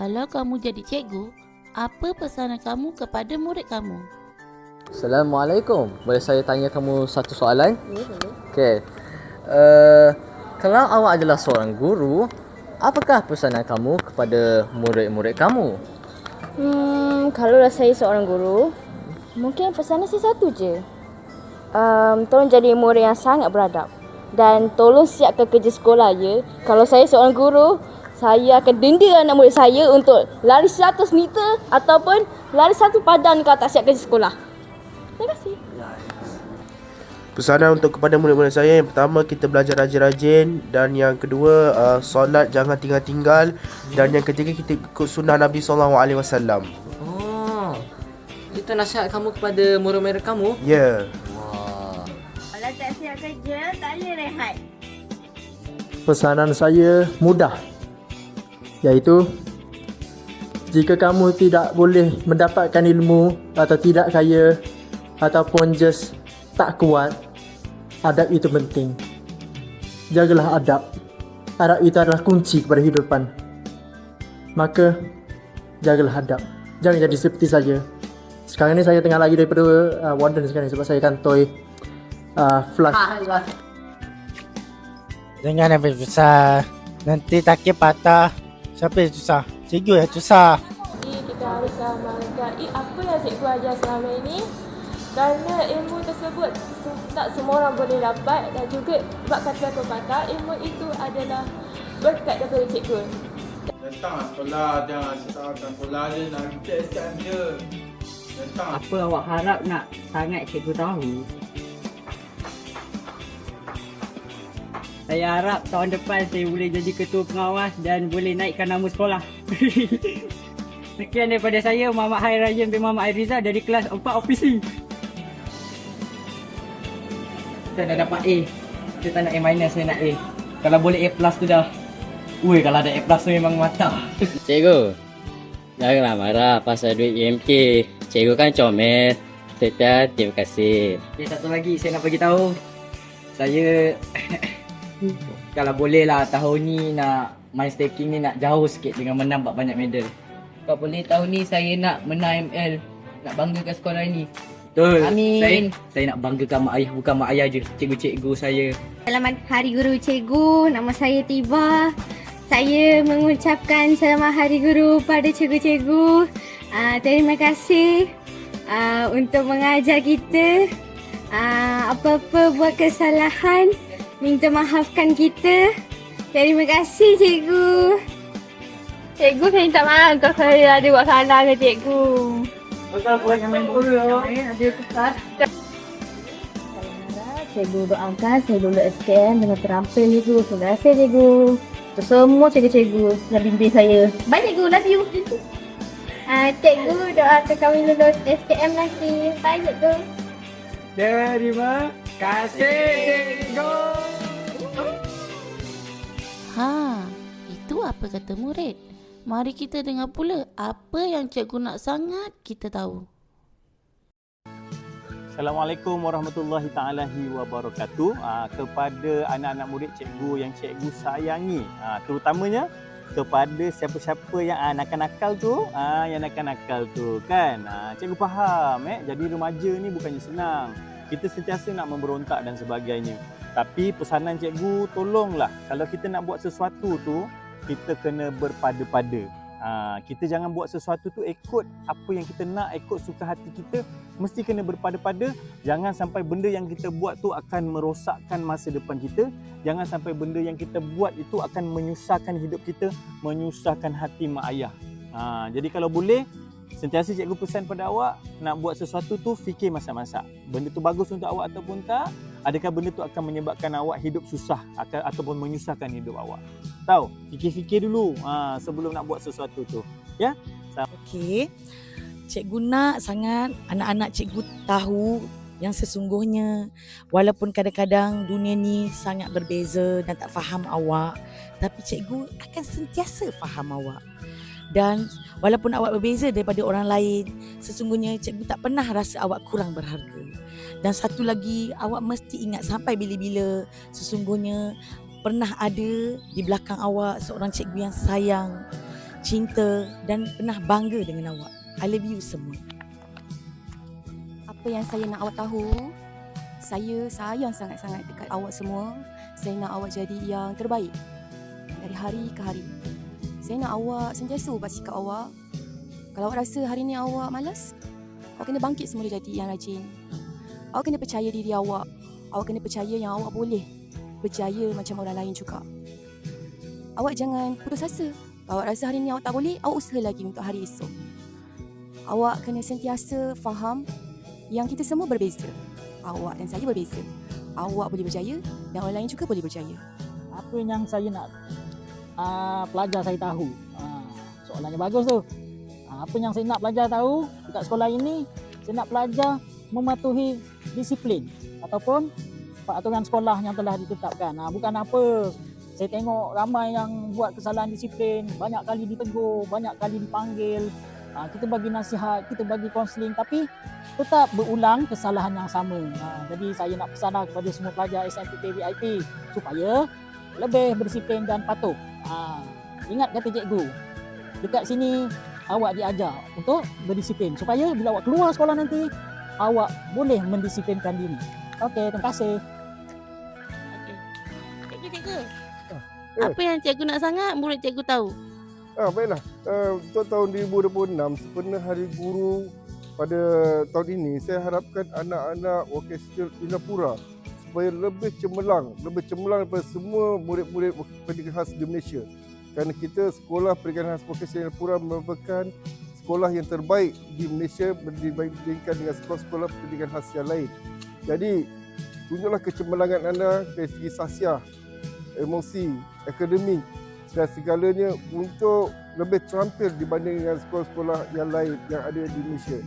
Kalau kamu jadi cikgu, apa pesanan kamu kepada murid kamu? Assalamualaikum. Boleh saya tanya kamu satu soalan? Ya, boleh. Okey. Kalau awak adalah seorang guru, apakah pesanan kamu kepada murid-murid kamu? Kalau saya seorang guru, mungkin pesanan saya satu je. Tolong jadi murid yang sangat beradab. Dan tolong siapkan kerja sekolah je. Kalau saya seorang guru, saya akan denda anak murid saya untuk lari 100 meter ataupun lari satu padan kalau tak siap kerja sekolah. Terima kasih. Pesanan untuk kepada murid-murid saya, yang pertama kita belajar rajin-rajin, dan yang kedua solat jangan tinggal-tinggal, dan yang ketiga kita ikut sunnah Nabi SAW. Oh, itu nasihat kamu kepada murid-murid kamu? Ya. Wah. Kalau tak siap kerja, tak boleh rehat. Pesanan saya mudah, iaitu jika kamu tidak boleh mendapatkan ilmu atau tidak kaya ataupun just tak kuat, adab itu penting. Jagalah adab. Adab itu adalah kunci kepada kehidupan. Maka jagalah adab. Jangan jadi seperti saya. Sekarang ni saya tengah lagi daripada warden sekarang sebab saya kantoi flush. Jangan habis susah. Nanti takir patah. Siapa yang susah? Cikgu yang susah. Jadi kita harus menghargai apa yang cikgu ajar selama ini, kerana ilmu tersebut tak semua orang boleh dapat, dan juga sebab kata pepatah, ilmu itu adalah berkat daripada cikgu. Datang sekolah, jangan sesalkan sekolah je, nak kita sekarang je. Datang. Apa awak harap nak sangat cikgu tahu? Saya harap tahun depan saya boleh jadi ketua pengawas dan boleh naikkan nama sekolah. Sekian daripada saya, Muhammad Hair Ryan bin Muhammad Airizal dari kelas 4 OPC. Kita dah dapat A. Kita tak nak A minus, saya nak A. Kalau boleh A plus tu dah. Ui, kalau ada A plus tu memang mantap. Cikgu, janganlah marah pasal duit EMK. Cikgu kan comel. Terima kasih. Okay, satu lagi saya nak bagi tahu. Saya kalau boleh lah tahun ni nak main staking ni nak jauh sikit dengan menang banyak medal. Kalau boleh tahun ni saya nak menang ML. Nak banggakan sekolah ni. Betul. Amin. Saya nak banggakan mak ayah, bukan mak ayah je. Cikgu-cikgu saya. Selamat Hari Guru Cikgu. Nama saya Tiba. Saya mengucapkan selamat Hari Guru pada cikgu-cikgu. Terima kasih untuk mengajar kita. Apa-apa buat kesalahan, minta maafkan kita. Terima kasih cikgu. Cikgu, saya minta maaf kalau saya ada buat salah ke cikgu. Betul buat yang main bola. Ada kesan. Cikgu doakan saya lulus SPM dengan terampil cikgu. Terima kasih cikgu. Untuk semua cikgu-cikgu yang bimbing saya. Bye cikgu, love you. Cikgu doakan kami lulus SPM nanti. Bye cikgu. Terima kasih cikgu. Itu apa kata murid? Mari kita dengar pula apa yang cikgu nak sangat kita tahu. Assalamualaikum warahmatullahi ta'alahi wabarakatuh. Kepada anak-anak murid cikgu yang cikgu sayangi, terutamanya kepada siapa-siapa yang nakal-nakal tu, kan. Cikgu faham jadi remaja ni bukannya senang. Kita sentiasa nak memberontak dan sebagainya. Tapi pesanan cikgu, tolonglah kalau kita nak buat sesuatu tu, kita kena berpada-pada. Kita jangan buat sesuatu tu ikut apa yang kita nak, ikut suka hati kita. Mesti kena berpada-pada. Jangan sampai benda yang kita buat tu akan merosakkan masa depan kita. Jangan sampai benda yang kita buat itu akan menyusahkan hidup kita, menyusahkan hati mak ayah. Jadi kalau boleh, sentiasa cikgu pesan pada awak, nak buat sesuatu tu fikir masak-masak. Benda tu bagus untuk awak ataupun tak? Adakah benda tu akan menyebabkan awak hidup susah ataupun menyusahkan hidup awak? Tahu, fikir-fikir dulu sebelum nak buat sesuatu tu. Ya? Okey. Cikgu nak sangat anak-anak cikgu tahu yang sesungguhnya, walaupun kadang-kadang dunia ni sangat berbeza dan tak faham awak, tapi cikgu akan sentiasa faham awak. Dan walaupun awak berbeza daripada orang lain, sesungguhnya cikgu tak pernah rasa awak kurang berharga. Dan satu lagi, awak mesti ingat sampai bila-bila, sesungguhnya pernah ada di belakang awak seorang cikgu yang sayang. cinta dan pernah bangga dengan awak. I love you semua. Apa yang saya nak awak tahu, saya sayang sangat-sangat dekat awak semua. Saya nak awak jadi yang terbaik dari hari ke hari. Saya nak awak sentiasa ubah sikap awak. Kalau awak rasa hari ni awak malas, awak kena bangkit semula jadi yang rajin. Awak kena percaya diri awak. Awak kena percaya yang awak boleh berjaya macam orang lain juga. Awak jangan putus asa. Kalau awak rasa hari ni awak tak boleh, awak usaha lagi untuk hari esok. Awak kena sentiasa faham yang kita semua berbeza. Awak dan saya berbeza. Awak boleh berjaya dan orang lain juga boleh berjaya. Apa yang saya nak pelajar saya tahu? Soalannya bagus tu. Apa yang saya nak pelajar tahu dekat sekolah ini, saya nak pelajar mematuhi disiplin ataupun peraturan sekolah yang telah ditetapkan. Bukan apa, saya tengok ramai yang buat kesalahan disiplin, banyak kali ditegur, banyak kali dipanggil, kita bagi nasihat, kita bagi kaunseling, tapi tetap berulang kesalahan yang sama. Jadi saya nak pesan kepada semua pelajar SMPT VIP supaya lebih berdisiplin dan patuh. Ingat kata cikgu, dekat sini awak diajar untuk berdisiplin supaya bila awak keluar sekolah nanti, awak boleh mendisiplinkan diri. Okey, terima kasih. Cikgu. Apa yang cikgu nak sangat murid cikgu tahu? Baiklah. Untuk tahun 2026, sempena Hari Guru pada tahun ini, saya harapkan anak-anak Vocational Inapura supaya lebih cemerlang daripada semua murid-murid pendidikan khas di Malaysia. Kerana kita sekolah pendidikan khas Vocational Inapura merupakan sekolah yang terbaik di Malaysia dibandingkan dengan sekolah-sekolah pendidikan khas yang lain. Jadi, tunjuklah kecemerlangan anda dari segi sasiah, emosi, akademik dan segalanya untuk lebih terampil dibanding dengan sekolah-sekolah yang lain yang ada di Malaysia.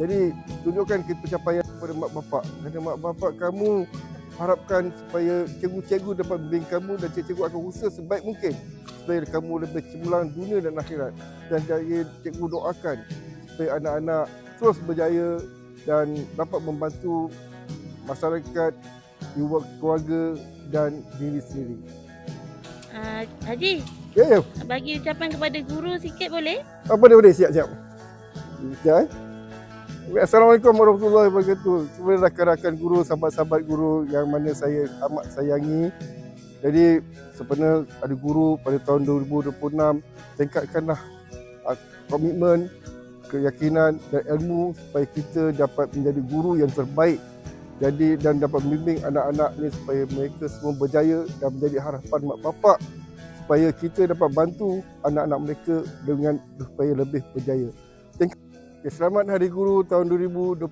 Jadi, tunjukkan pencapaian kepada mak bapak. Kerana mak bapak kamu harapkan supaya cikgu-cikgu dapat membimbing kamu dan cikgu akan usaha sebaik mungkin supaya kamu lebih cemerlang dunia dan akhirat. Dan cikgu doakan supaya anak-anak terus berjaya dan dapat membantu masyarakat, keluarga dan diri sendiri. Haji, Ya. bagi ucapan kepada guru sikit boleh? Boleh. Siap. Sekejap. Assalamualaikum warahmatullahi wabarakatuh. Semua rakan-rakan guru, sahabat-sahabat guru yang mana saya amat sayangi. Jadi, sempena Hari Guru pada tahun 2026, tingkatkanlah komitmen, keyakinan dan ilmu supaya kita dapat menjadi guru yang terbaik. Jadi dan dapat membimbing anak-anak ni supaya mereka semua berjaya dan menjadi harapan mak bapak supaya kita dapat bantu anak-anak mereka dengan supaya lebih berjaya. Selamat Hari Guru tahun 2026.